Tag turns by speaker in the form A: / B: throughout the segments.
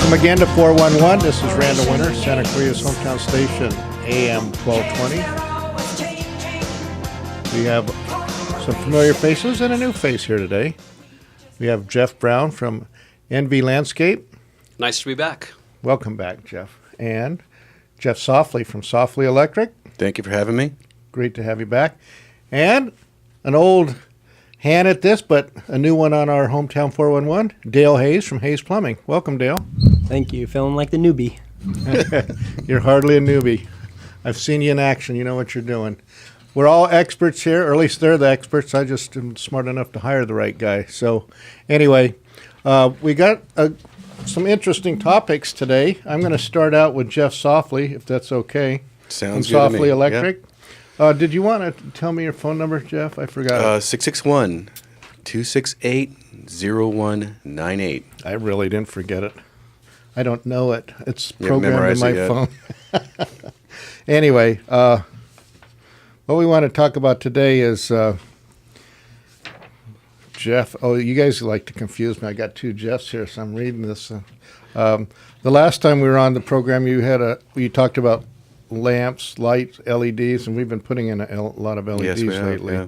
A: Welcome again to 411. This is Randall Winter, Santa Claria's hometown station, AM 1220. We have some familiar faces and a new face here today. We have Jeff Brown from NV Landscape.
B: Nice to be back.
A: Welcome back, Jeff. And Jeff Softly from Softly Electric.
C: Thank you for having me.
A: Great to have you back. And an old hand at this, but a new one on our hometown 411, Dale Hayes from Hayes Plumbing. Welcome, Dale.
D: Thank you. Feeling like the newbie.
A: You're hardly a newbie. I've seen you in action. You know what you're doing. We're all experts here, or at least they're the experts. I just am smart enough to hire the right guy. So anyway, we got some interesting topics today. I'm going to start out with Jeff Softly, if that's okay.
C: Sounds
A: from
C: good to
A: Softly
C: me.
A: Electric. Did you want to tell me your phone number, Jeff? I forgot.
C: 661-268-0198.
A: I really didn't forget it. I don't know it. It's
C: You haven't
A: programmed in my
C: memorized
A: phone. Anyway, what we want to talk about today is Jeff. Oh, you guys like to confuse me. I got two Jeffs here, so I'm reading this. The last time we were on the program, you talked about lamps, lights, LEDs, and we've been putting in a lot of LEDs
C: Yes, we have,
A: lately.
C: yeah.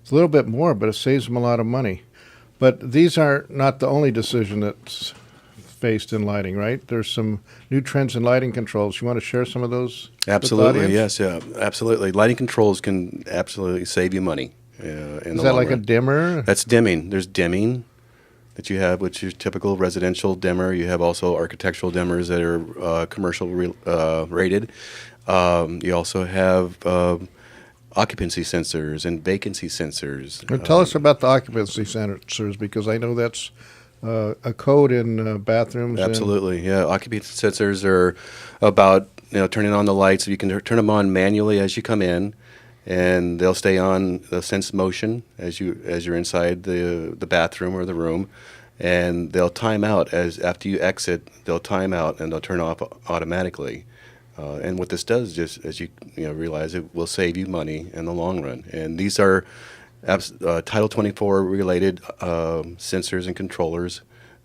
A: It's a little bit more, but it saves them a lot of money. But these are not the only decision that's faced in lighting, right? There's some new trends in lighting controls. You want to share some of those? with the
C: Absolutely,
A: audience?
C: yes, yeah, absolutely. Lighting controls can absolutely save you money. In
A: Is
C: the
A: that
C: long
A: like a
C: run.
A: dimmer?
C: That's dimming. There's dimming that you have, which is typical residential dimmer. You have also architectural dimmers that are commercial rated. You also have occupancy sensors and vacancy sensors.
A: Well, tell us about the occupancy sensors, because I know that's a code in bathrooms.
C: Absolutely, yeah. Occupancy sensors are about turning on the lights. You can turn them on manually as you come in, and they'll stay on. They'll sense motion as you're inside the bathroom or the room, and they'll time out after you exit. They'll time out and they'll turn off automatically. And what this does, just as you realize, it will save you money in the long run. And these are Title 24 related sensors and controllers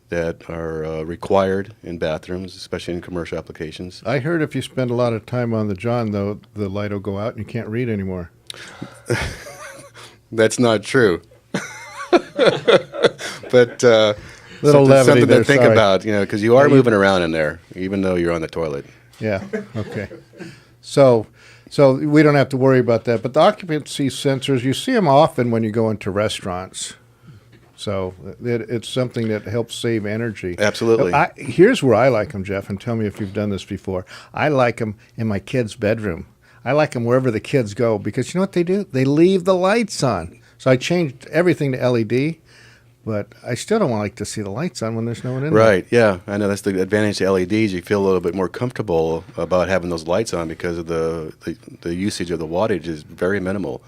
C: that are required in bathrooms, especially in commercial applications.
A: I heard if you spend a lot of time on the John, though, the light will go out and you can't read anymore.
C: That's not true. But
A: Little levity
C: something
A: there,
C: to think
A: sorry.
C: about, because you are moving around in there, even though you're on the toilet.
A: Yeah, okay. So we don't have to worry about that. But the occupancy sensors, you see them often when you go into restaurants. So it's something that helps save energy.
C: Absolutely.
A: Here's where I like them, Jeff, and tell me if you've done this before. I like them in my kids' bedroom. I like them wherever the kids go, because you know what they do? They leave the lights on. So I changed everything to LED, but I still don't like to see the lights on when there's no one in there.
C: Right, yeah. I know that's the advantage to LEDs. You feel a little bit more comfortable about having those lights on because of the usage of the wattage is very minimal.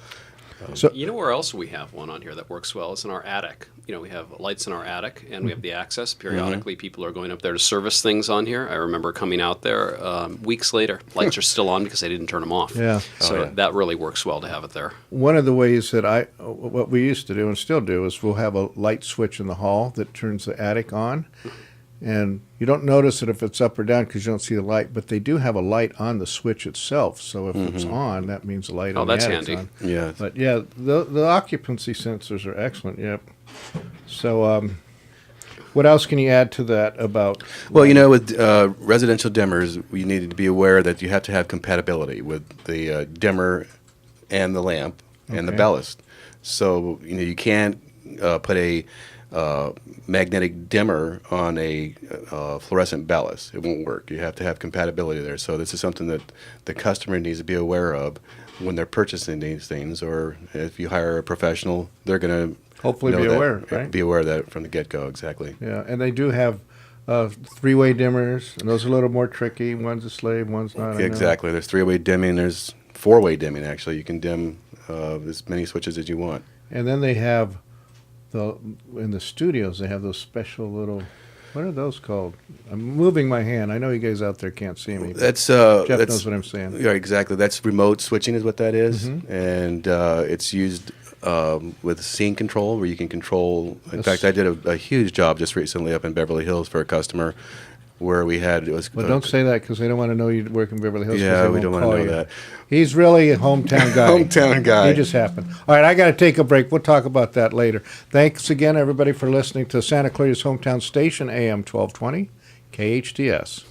A: So,
B: You know where else we have one on here that works well? It's in our attic. We have lights in our attic, and we have the access. Periodically, people are going up there to service things on here. I remember coming out there weeks later. Lights are still on because they didn't turn them off.
A: Yeah.
B: So
C: Oh, yeah.
B: that really works well to have it there.
A: one of the ways that what we used to do and still do is we'll have a light switch in the hall that turns the attic on. And you don't notice it if it's up or down because you don't see the light, but they do have a light on the switch itself. So if it's on, that means the light
B: Oh,
A: on the
B: that's
A: attic's
B: handy.
A: on.
C: Yeah.
A: But yeah, the occupancy sensors are excellent. Yep. So what else can you add to that about?
C: Well, with residential dimmers, we need to be aware that you have to have compatibility with the dimmer and the lamp and the
A: Okay.
C: ballast. So, you can't put a magnetic dimmer on a fluorescent ballast. It won't work. You have to have compatibility there. So this is something that the customer needs to be aware of when they're purchasing these things, or if you hire a professional, they're going to
A: Hopefully be aware, right?
C: Be aware of that from the get-go, exactly.
A: Yeah, and they do have three-way dimmers, and those are a little more tricky. One's a slave, one's not. I know.
C: Exactly. There's three-way dimming. There's four-way dimming, actually. You can dim as many switches as you want.
A: And then they have in the studios, they have those special little What are those called? I'm moving my hand. I know you guys out there can't see me.
C: That's
A: Jeff
C: that's,
A: knows what I'm saying.
C: Yeah, exactly. That's remote switching is what that is.
A: Mm-hmm.
C: And it's used with scene control, where you can control. In
A: That's-
C: fact, I did a huge job just recently up in Beverly Hills for a customer, where we had it was.
A: Well, don't say that because they don't want to know you work in Beverly Hills. 'cause
C: Yeah,
A: they
C: we
A: won't
C: don't want to
A: call
C: know
A: you.
C: that.
A: He's really a hometown guy.
C: Hometown guy.
A: He just happened. All right, I got to take a break. We'll talk about that later. Thanks again, everybody, for listening to Santa Clara's Hometown Station, AM 1220, KHTS.